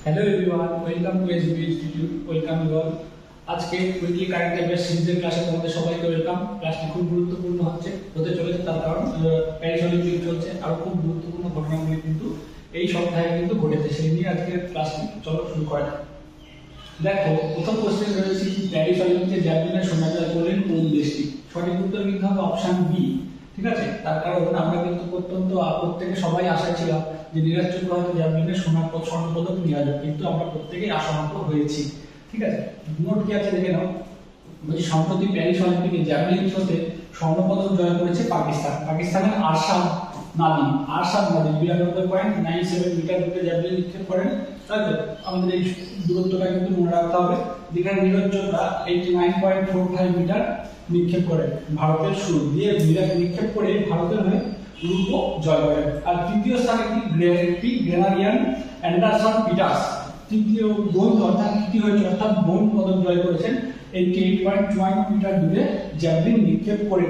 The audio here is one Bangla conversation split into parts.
Hello everyone, welcome to SB Institute. Welcome you all. আজকে উইকলি কারেন্ট অ্যাফেয়ার্স সিরিজের ক্লাসে তোমাদের সবাইকে ওয়েলকাম। ক্লাসটি খুব গুরুত্বপূর্ণ হতে চলেছে, তার কারণ প্যারিস অলিম্পিক চলছে আর খুব গুরুত্বপূর্ণ ঘটনাগুলি কিন্তু এই সপ্তাহে কিন্তু ঘটেছে, সেই নিয়ে আজকে ক্লাসটি চলো শুরু করা যাক। দেখো, প্রথম কোশ্চেন রয়েছে কি প্যারিস অলিম্পিকে জ্যাভলিনে সোনা জয় করলেন কোন দেশটি? সঠিক উত্তর কিন্তু হবে অপশন বি। ঠিক আছে, তার কারণ আমরা কিন্তু প্রত্যেকে সবাই আশা ছিলাম যে নীরজ চোপড়া হয়তো জ্যাভলিনে স্বর্ণ পদক নিয়ে আসবে, কিন্তু আমরা প্রত্যেকেই আশাহত হয়েছি। ঠিক আছে, নোট কি আছে দেখে নাও। বলছি সম্প্রতি প্যারিস অলিম্পিকে জ্যাভলিন থ্রোতে স্বর্ণ পদক জয় করেছে পাকিস্তানের আরশাদ নাদিম 92.97 মিটার দূরে জ্যাভলিন নিক্ষেপ করেন। তাই তো আমাদের এই দূরত্বটা কিন্তু মনে রাখতে হবে। যেখানে নীরজ চোপড়া 89.45 মিটার নিক্ষেপ করেন ভারতের শুরু দিয়ে নিক্ষেপ করে ভারতের হয়ে রূপ জয় করেন। আর তৃতীয় স্থানে কি গ্রেনাডিয়ান অ্যান্ডারসন পিটার্স তৃতীয় বোন অর্থাৎ তৃতীয় হয়েছে অর্থাৎ বোন পদক জয় করেছেন 88.2 মিটার দূরে জ্যাভলিন নিক্ষেপ করে।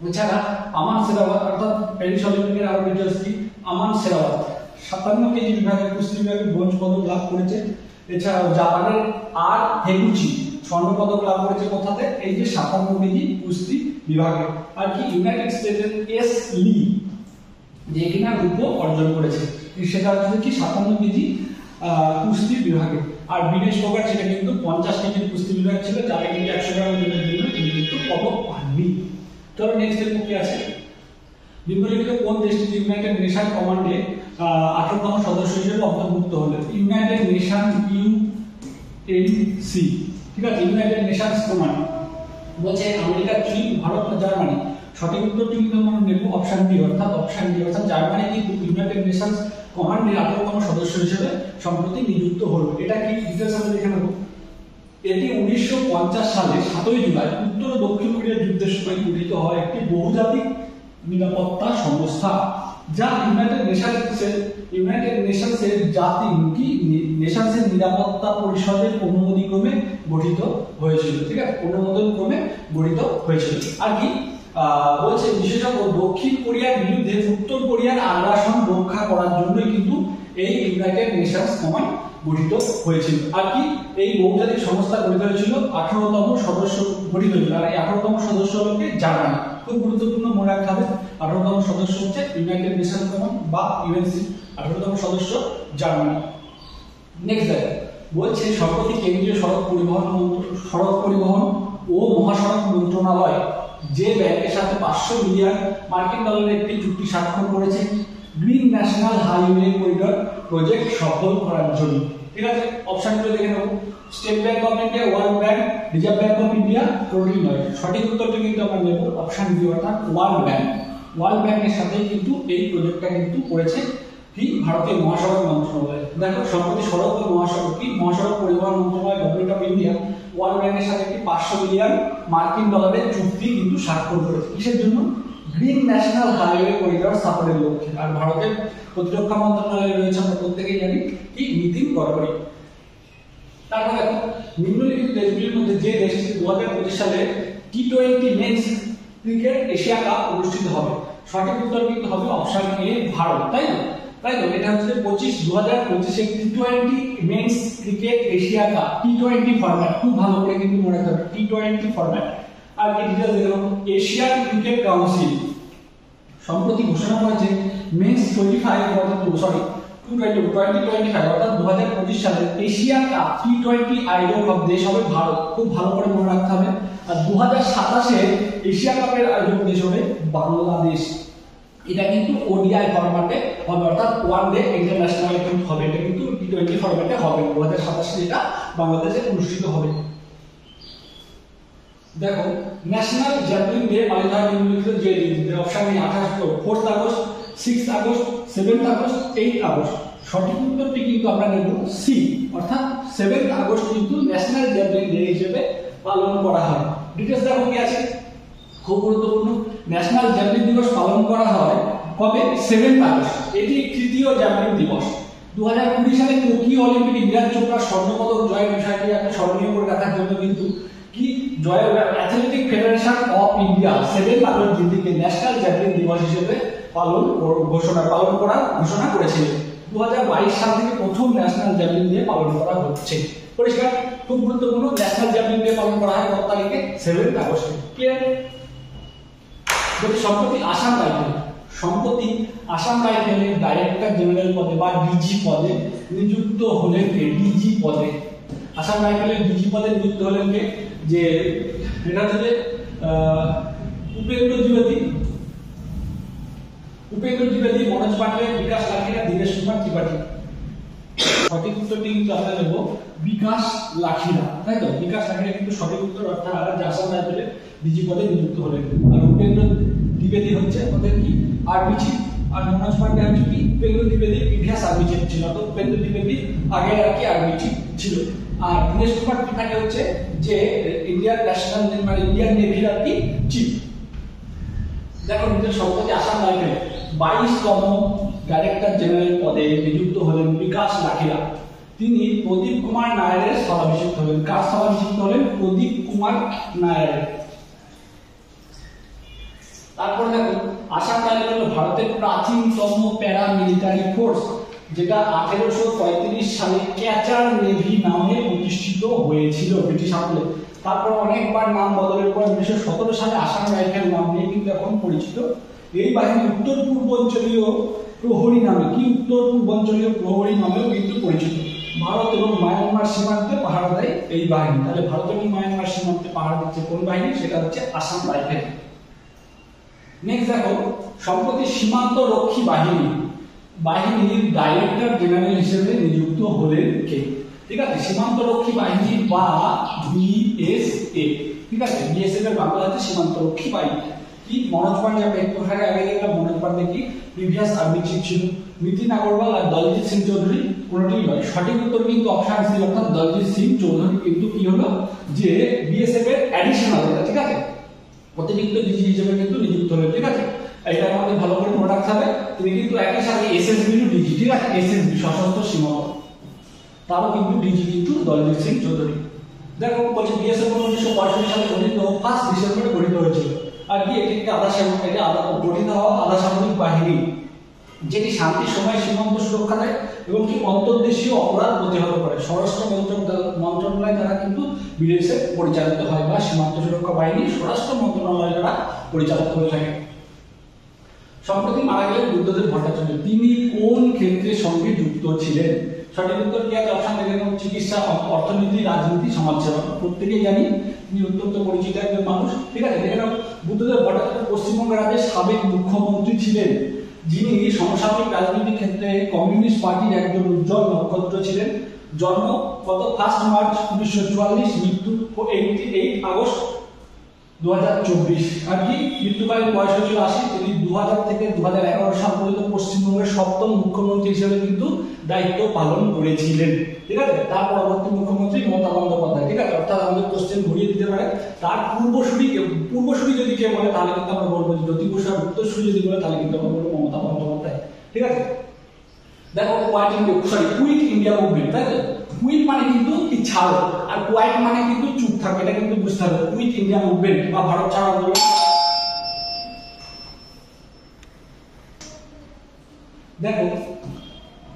এছাড়া আমান সেরাওয়াত অর্থাৎ প্যারিস অলিম্পিকের আরো ডিটেইলস কি আমান সেরাওয়াত 57 কেজি বিভাগে কুস্তি বিভাগে ব্রোঞ্জ পদক লাভ করেছে। এছাড়াও জাপানের আর হেগুচি স্বর্ণ পদক লাভ করেছে কোথাতে? এই যে 57 কেজি কুস্তি বিভাগে। আর কি ইউনাইটেড স্টেটসের এস লি যে কিনা রূপ অর্জন করেছে, সেটা হচ্ছে কি 57 কেজি কুস্তি বিভাগে। আর বিনেশ ফোগাট সেটা কিন্তু 50 কেজি কুস্তি বিভাগ ছিল, যারা কিন্তু 100 গ্রামের জন্য তিনি কিন্তু পদক পাননি। চলো নেক্সট এর কি আছে। নিম্নলিখিত কোন দেশটি ইউনাইটেড নেশন কমান্ডে 18তম সদস্য হিসেবে অন্তর্ভুক্ত হলো? United nation UNC. ঠিক আছে, ইউনাইটেড নেশনস কমান্ড বলছে আমেরিকা, চীন, ভারত না জার্মানি? সঠিক উত্তরটি কিন্তু আমরা নেব অপশন ডি অর্থাৎ জার্মানি কিন্তু ইউনাইটেড নেশনস কমান্ডে 18তম সদস্য হিসেবে সম্প্রতি নিযুক্ত হলো। এটা কি ডিটেইলস আমরা দেখে নেব। এটি 1950 সালে 7 জুলাই উত্তর ও দক্ষিণ কোরিয়ার যুদ্ধের সময় গঠিত হয় একটি বহুজাতিক নিরাপত্তা সংস্থা, যা ইউনাইটেড নেশনসের নেশনসের নিরাপত্তা পরিষদের অনুমোদনক্রমে গঠিত হয়েছিল। ঠিক আছে, অনুমোদনক্রমে গঠিত হয়েছিল। আর কি বলছে বিশেষত দক্ষিণ কোরিয়ার বিরুদ্ধে উত্তর কোরিয়ার আগ্রাসন রক্ষা করার জন্য কিন্তু এই ইউনাইটেড নেশনস কমান্ড গঠিত হয়েছিল। আর কি এই বহুজাতিক সংস্থা গঠিত হয়েছিল 18তম সদস্য গঠিত হয়েছিল। আর এই 18তম সদস্য হলো জার্মানি। খুব গুরুত্বপূর্ণ মনে রাখতে হবে, 18তম সদস্য হচ্ছে ইউনাইটেড নেশনস কমান্ড বা ইউএনসি, 18তম সদস্য জার্মানি। নেক্সট দেখো, বলছে সম্প্রতি কেন্দ্রীয় সড়ক পরিবহন ও মহাসড়ক মন্ত্রণালয় যে ব্যাংকের সাথে 500 মিলিয়ন মার্কিন ডলারের একটি চুক্তি স্বাক্ষর করেছে green national highway corridor project সফল করার জন্য। ঠিক আছে, অপশনগুলো দেখে নেব। State bank of India, world bank, reserve bank of India, total নয়। সঠিক উত্তরটি কিন্তু আমরা নেব অপশন বি অর্থাৎ ওয়ার্ল্ড ব্যাংক। ওয়ার্ল্ড ব্যাংকের সাথে কিন্তু এই প্রজেক্টটা কিন্তু করেছে কি ভারতীয় মহাসড়ক মন্ত্রণালয়। দেখো, সম্প্রতি সড়ক ও মহাসড়ক পরিবহন মন্ত্রণালয় গভর্নমেন্ট অফ ইন্ডিয়া ওয়ার্ল্ড ব্যাংকের সাথে একটি 500 মিলিয়ন মার্কিন ডলারের চুক্তি কিন্তু স্বাক্ষর করেছে। কিসের জন্য? গ্রিন ন্যাশনাল হাইওয়ে করিডর স্থাপনের লক্ষ্যে। আর ভারতের প্রতিরক্ষা মন্ত্রণালয়ে রয়েছে আমরা প্রত্যেকেই জানি কি নীতিন গডকরি। তারপর দেখো, নিম্নলিখিত দেশগুলির মধ্যে যে দেশটি 2025 সালে T20 men's cricket Asia Cup অনুষ্ঠিত হবে? সঠিক উত্তর কিন্তু হবে অপশন এ ভারত। তাই তো এটা হচ্ছে 2025 T20 men's cricket Asia Cup T20 format. খুব ভালো করে কিন্তু মনে রাখতে হবে টি20 ফরম্যাট। আর কি ডিটেইলস দেখো, এশিয়ান ক্রিকেট কাউন্সিল সম্প্রতি ঘোষণা করেছে মেন্স 2025 অর্থাৎ 2025 সালে এশিয়া কাপ টি20 আয়োজক দেশ হবে ভারত। খুব ভালো করে মনে রাখতে হবে। আর 2027 এশিয়া কাপের আয়োজক দেশ হবে বাংলাদেশ। এটা কিন্তু ওডিআই ফরম্যাটে হবে অর্থাৎ ওয়ান ডে ইন্টারন্যাশনাল কিন্তু হবে। এটা কিন্তু টি20 ফরম্যাটে হবে 2027 এটা বাংলাদেশে অনুষ্ঠিত হবে। দেখো, ন্যাশনাল জ্যাভলিন ডে পালিত হয় নিম্নলিখিত যে দিন? Option A 4 August, 6 August, 7 August, 8 August. সঠিক উত্তরটি কিন্তু আমরা নেব সি অর্থাৎ 7 আগস্ট কিন্তু ন্যাশনাল জ্যাভলিন ডে হিসেবে পালন করা হয়। ডিটেইলস দেখো কি আছে, খুব গুরুত্বপূর্ণ। ন্যাশনাল জ্যাভলিন দিবস পালন করা হয় কবে? 7 আগস্ট। এটি তৃতীয় জ্যাভলিন দিবস। 2020 সালে টোকিও অলিম্পিকে নীরজ চোপড়ার স্বর্ণপদক জয়ের বিষয়টি একটা স্মরণীয় করে রাখার জন্য কিন্তু কি athletic federation of India 7 August দিনটিকে ন্যাশনাল জ্যাভলিন দিবস হিসেবে ঘোষণা করার ঘোষণা করেছিল। 2022 সাল থেকে প্রথম ন্যাশনাল জ্যাভলিন ডে পালন করা হচ্ছে। পরিষ্কার? খুব গুরুত্বপূর্ণ, ন্যাশনাল জ্যাভলিন ডে পালন করা হয় কত তারিখে? 7 আগস্টে। ক্লিয়ার? সম্প্রতি আসাম রাইফেলের ডাইরেক্টর জেনারেল পদে বা ডিজি পদে নিযুক্ত হলেন কে? ডিজি পদে আসাম রাইফেলের ডিজি পদে নিযুক্ত হলেন কে? যে এটা হচ্ছে উপেন্দ্র দ্বিবেদী, মনোজ পান্ডে, বিকাশ লাখিড়া, দীনেশ কুমার ত্রিপাঠী। সঠিক উত্তরটি কিন্তু আমরা নেব বিকাশ লাখিড়া, তাই তো? বিকাশ লাখিড়া কিন্তু সঠিক উত্তর, অর্থাৎ আসাম রাইফেলের ডিজি পদে নিযুক্ত হলেন। আর উপেন্দ্র দ্বিবেদী হচ্ছে ওদের কি আর্মি চিফ, আর মনোজ পান্ডে হচ্ছে কি উপেন্দ্র দ্বিবেদীর প্রিভিয়াস আর্মি চিফ ছিল। তো উপেন্দ্র দ্বিবেদী আগে আর কি আর্মি চিফ ছিল। আর দীনেশ কুমার ত্রিপাঠী হচ্ছে যে ইন্ডিয়ান ন্যাশনাল মানে ইন্ডিয়ান নেভির আর কি চিফ। দেখো সম্প্রতি আসাম রাইফেল 22তম ডাইরেক্টর জেনারেল পদে নিযুক্ত হলেন বিকাশ লাখিড়া। তিনি প্রদীপ কুমার নায়ারের স্থলাভিষিক্ত হলেন। কার স্থলাভিষিক্ত হলেন? প্রদীপ কুমার নায়ার। তারপর দেখো আসাম রাইফেল হলো ভারতের প্রাচীনতম প্যারামিলিটারি ফোর্স, যেটা 1835 সালে ক্যাচার নেভি নামে প্রতিষ্ঠিত হয়েছিল ব্রিটিশ আমলে। তারপর অনেকবার নাম বদলের পর 1917 সালে আসাম রাইফেল নাম নিয়ে কিন্তু এখন পরিচিত। এই বাহিনী উত্তর পূর্বাঞ্চলীয় প্রহরী নামে নামেও কিন্তু পরিচিত। ভারত এবং মায়ানমার সীমান্তে পাহারা দেয় এই বাহিনী। তাহলে ভারত এবং মায়ানমার সীমান্তে পাহারা দিচ্ছে কোন বাহিনী? সেটা হচ্ছে আসাম রাইফেল। নেক্সট দেখো সম্প্রতি সীমান্ত রক্ষী বাহিনীর ডাইরেক্টর জেনারেল হিসেবে নিযুক্ত হলেন কে? ঠিক আছে, সীমান্ত রক্ষী বাহিনী বা বিএসএফ। ঠিক আছে, বিএসএফ এর বাংলা হচ্ছে সীমান্ত রক্ষী বাহিনী। কি মনোজ পান্ডে, আমরা একটু আগে দেখলাম মনোজ পান্ডে কি প্রিভিয়াস আর্মি চিফ ছিল। নীতিন আগরওয়াল আর দলজিৎ সিং চৌধুরী কোনটিই নয়। সঠিক উত্তর কিন্তু অপশন সি, অর্থাৎ দলজিৎ সিং চৌধুরী কিন্তু কি হলো যে বিএসএফ এর অ্যাডিশনাল, ঠিক আছে, অতিরিক্ত ডিজি হিসেবে কিন্তু নিযুক্ত হলেন। ঠিক আছে, এটা আমাদের ভালো করে মনে রাখতে হবে। তিনি কিন্তু একই সাথে এসএসবি ডিজি, ঠিক আছে, এসএসবি সশস্ত্র সীমা বল, তারও কিন্তু ডিজি কিন্তু দলজিৎ সিং চৌধুরী। দেখো বলছে বিএসএফ 1965 সালে গঠিত, 1 ডিসেম্বরে গঠিত হয়েছিল। আর কি এটি গঠিত হওয়া আধা সামরিক বাহিনী, যেটি শান্তির সময় সীমান্ত সুরক্ষা দেয় এবং কি অন্তর্দেশীয় অপরাধ প্রতিহত করে। স্বরাষ্ট্র মন্ত্রণালয় দ্বারা কিন্তু বিএসএফ পরিচালিত হয়, বা সীমান্ত সুরক্ষা বাহিনী স্বরাষ্ট্র মন্ত্রণালয় দ্বারা পরিচালিত হয়ে থাকে। সম্প্রতি মারা গেলেন বুদ্ধদেব ভট্টাচার্য। তিনি কোন ক্ষেত্রের সঙ্গে যুক্ত ছিলেন? সঠিক উত্তর কি আছে? অপশন দেখে নাও, চিকিৎসা, অর্থনীতি, রাজনীতি, সমাজসেবা। প্রত্যেকেই জানি তিনি অত্যন্ত পরিচিত একজন মানুষ। ঠিক আছে, দেখে নাও বুদ্ধদেব ভট্টাচার্য পশ্চিমবঙ্গ রাজ্যের সাবেক মুখ্যমন্ত্রী ছিলেন, যিনি সমসাময়িক রাজনৈতিক ক্ষেত্রে কমিউনিস্ট পার্টির একজন উজ্জ্বল নক্ষত্র ছিলেন। জন্ম কত? 1 মার্চ 1944, মৃত্যু 8 আগস্ট 2024। আর কি মৃত্যুকালীন বয়স হয়েছিল 80। তিনি 2000 থেকে 2011 সাল পর্যন্ত পশ্চিমবঙ্গের 7ম মুখ্যমন্ত্রী হিসেবে কিন্তু দায়িত্ব পালন করেছিলেন। ঠিক আছে, তার পরবর্তী মুখ্যমন্ত্রী মমতা বন্দ্যোপাধ্যায়। ঠিক আছে, অর্থাৎ আমাদের কোশ্চেন ঘুরিয়ে দিতে পারে তার পূর্বসূরি যদি কে বলে তাহলে কিন্তু আমরা বলবো জ্যোতি বসু, আর উত্তরসূরি যদি বলে তাহলে কিন্তু আমরা বলবো মমতা বন্দ্যোপাধ্যায়। ঠিক আছে, দেখো কুইট ইন্ডিয়া মুভমেন্ট, তাই তো? কুইট মানে কিন্তু কি ছাড়ো, আর কোয়াইট মানে কিন্তু চুপ থাকবে, এটা কিন্তু বুঝতে হবে। কুইট ইন্ডিয়া মুভমেন্ট বা ভারত ছাড়ো আন্দোলন। দেখো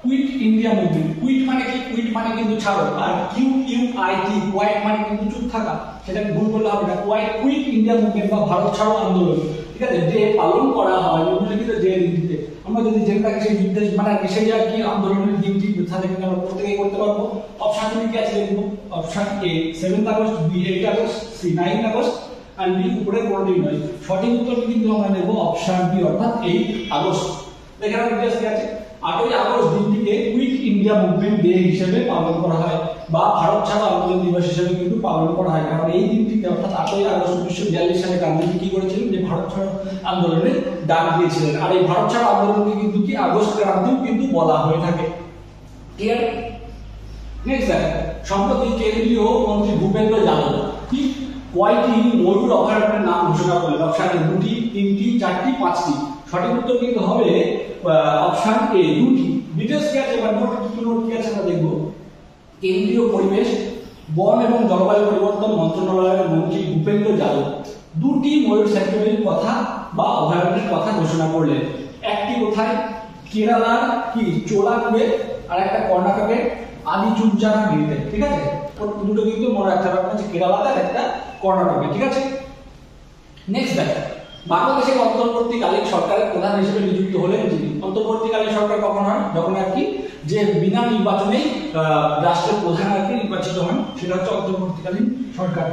কুইট ইন্ডিয়া মুভমেন্ট, কুইট মানে কি? কুইট মানে কিন্তু ছাড়ো, আর QUIT কোয়াইট মানে কিন্তু চুপ থাকা, সেটাকে ভুল করলে হবে না। কুইট ইন্ডিয়া মুভমেন্ট বা ভারত ছাড়ো আন্দোলন, ঠিক আছে, ডে পালন করা হয় নিম্নলিখিত যে দিনটিতে। আমরা যদি জেনেটাকে সেই নির্দেশ মানে সেই আর কি আন্দোলনের দিনটি তাহলে কিন্তু আমরা প্রত্যেকেই করতে পারবো। অপশন কি আছে দেখবো? Option A 7 August, B 8 August, C 9 August, আর ডি উপরে কোনটিই নয়। সঠিক উত্তর কিন্তু আমরা নেব অপশন বি, অর্থাৎ 8 আগস্ট। দেখেন নির্দেশ কি আছে? 8ই আগস্ট দিনটিকে কুইট ইন্ডিয়া মুভমেন্ট ডে হিসেবে পালন করা হয়, বা ভারত ছাড়ো আন্দোলন দিবস হিসেবে কিন্তু পালন করা হয়। কারণ এই দিনটিতে অর্থাৎ 8ই আগস্ট 1942 সালে গান্ধীজি কি করেছিলেন? যে ভারত ছাড়ো আন্দোলনে ডাক দিয়েছিলেন। আর এই ভারত ছাড়ো আন্দোলনকে কিন্তু কি আগস্ট ক্রান্তিও কিন্তু বলা হয়ে থাকে। ক্লিয়ার? নেক্সট দেখো সম্প্রতি কেন্দ্রীয় মন্ত্রী ভূপেন্দ্র যাদব কি কয়টি ময়ূর অভয়ারণ্যের নাম ঘোষণা করলেন? অপশন এ 2টি, 3টি, 4টি, 5টি। সঠিক উত্তর কিন্তু হবে অপশন এ 2টি। ডিটেইলস কি আছে বা নোট কি আছে আমরা দেখব। কেন্দ্রীয় পরিবেশ, বন এবং জলবায়ু পরিবর্তন মন্ত্রণালয়ের মন্ত্রী ভূপেন্দ্র যাদব 2টি ময়ূর স্যাংচুয়ারির কথা বা অভয়ারণ্যের কথা ঘোষণা করলেন। একটি কোথায়? কেরালার কি চোলাপুরে আর একটা কর্ণাটকের আদিচুঞ্চানাগিরিতে, ঠিক আছে? দুটো কিন্তু মনে রাখতে হবে আপনার, কেরালাতে আর একটা কর্ণাটকে, ঠিক আছে? নেক্সট দেখো, বাংলাদেশের অন্তর্বর্তীকালীন সরকারের প্রধান হিসেবে নিযুক্ত হলেন যিনি। অন্তর্বর্তীকালীন সরকার কখন হয়? যখন আর কি যে বিনা নির্বাচনেই রাষ্ট্রের প্রধান আর কি নির্বাচিত হন, সেটা হচ্ছে অন্তর্বর্তীকালীন সরকার।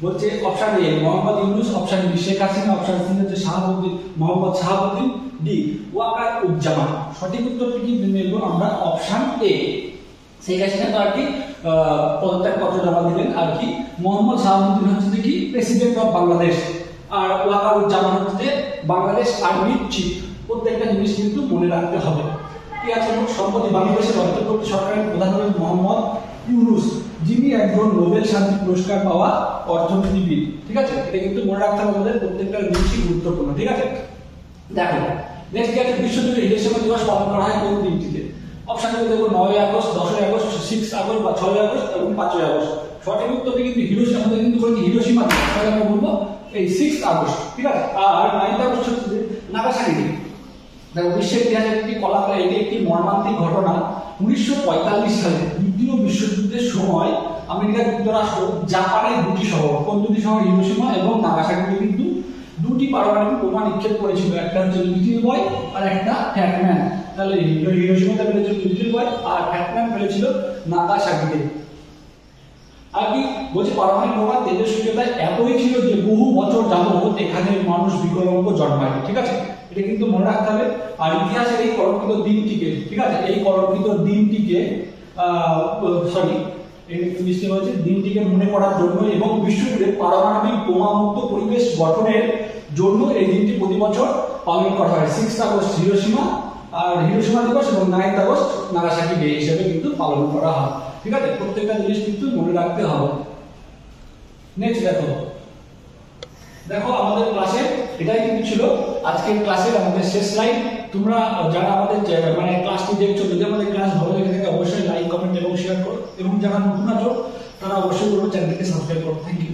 বলছে option A Mohammad Yunus, option B Sheikh Hasina, option C হচ্ছে শাহাবুদ্দিন মোহাম্মদ শাহাবুদ্দিন, ডি ওয়াকার উজ্জামান। সঠিক উত্তরটি কি নেব আমরা? Option A. শেখ হাসিনা তো আর কি পদত্যাগ পত্র জমা দিলেন আর কি, মোহাম্মদ শাহাবুদ্দিন হচ্ছে কি প্রেসিডেন্ট অফ বাংলাদেশ, আর ওয়াকার উজ্জামান হচ্ছে বাংলাদেশ আর্মির চিফ। প্রত্যেকটা জিনিস কিন্তু মনে রাখতে হবে। কি আছে? সম্প্রতি বাংলাদেশের অন্তর্বর্তী সরকারের প্রধান হলেন মোহাম্মদ ইউনূস, যিনি একজন নোবেল শান্তি পুরস্কার পাওয়া অর্থনীতিবিদ, ঠিক আছে? এটা কিন্তু মনে রাখতে হবে, আমাদের প্রত্যেকটা জিনিসই গুরুত্বপূর্ণ, ঠিক আছে? দেখো নেক্সট কি আছে? বিশ্বজুড়ে হিরোশিমা দিবস পালন করা হয় কোন দিনটিতে? অপশনগুলো দেখো 9 আগস্ট, 10 আগস্ট, 6 আগস্ট বা 6 আগস্ট এবং 5 আগস্ট। সঠিক উত্তরটি কিন্তু হিরোশিমা, আমাদের কিন্তু বলছি হিরোশিমা দিবস, তাহলে আমরা বলবো এই 6 আগস্ট, ঠিক আছে? আর 9 আগস্ট হচ্ছে নাগাসাকি ডে। দেখো বিশ্বের ইতিহাসে একটি কলাকার, এটি একটি মর্মান্তিক ঘটনা। 1945 সালে দ্বিতীয় বিশ্বযুদ্ধের সময় আমেরিকা যুক্তরাষ্ট্র জাপানের দুটি শহর, কোন দুটি শহর? হিরোশিমা এবং নাগাসাকিতে কিন্তু দুটি পারমাণবিক বোমা নিক্ষেপ করেছিল। একটা হচ্ছে লিটল বয় আর একটা ফ্যাটম্যান। তাহলে হিরোশিমাতে ফেলেছিল লিটল বয় আর ফ্যাটম্যান ফেলেছিল নাগাসাকিতে। আর কি বলছে? পারমাণবিক বোমার তেজস্ক্রিয়তা এতই ছিল যে বহু বছর যাবত এখানে মানুষ বিকলাঙ্গ জন্মায়, ঠিক আছে? এটা কিন্তু মনে রাখতে হবে। আর ইতিহাসের এই কলঙ্কিত দিনটিকে, ঠিক আছে, এই কলঙ্কিত দিনটিকে দিনটিকে মনে করার জন্য এবং বিশ্বজুড়ে পারমাণবিক বোমা মুক্ত পরিবেশ গঠনের জন্য এই দিনটি প্রতি বছর পালন করা হয়। 6 আগস্ট হিরোশিমা আর হিরোশিমা দিবস এবং 9 আগস্ট নাগাসাকি ডে হিসেবে কিন্তু পালন করা হয়, ঠিক আছে? প্রত্যেকটা জিনিস কিন্তু মনে রাখতে হবে। নেক্সট দেখো আমাদের ক্লাসে এটাই কিন্তু ছিল আজকের ক্লাসের আমাদের শেষ স্লাইড। তোমরা যারা আমাদের মানে ক্লাসটি দেখছো, যদি আমাদের ক্লাস ভালো লেগে থাকে অবশ্যই লাইক, কমেন্ট এবং শেয়ার করো, এবং যারা নতুন আছো তারা অবশ্যই চ্যানেলটিকে সাবস্ক্রাইব করো। Thank you.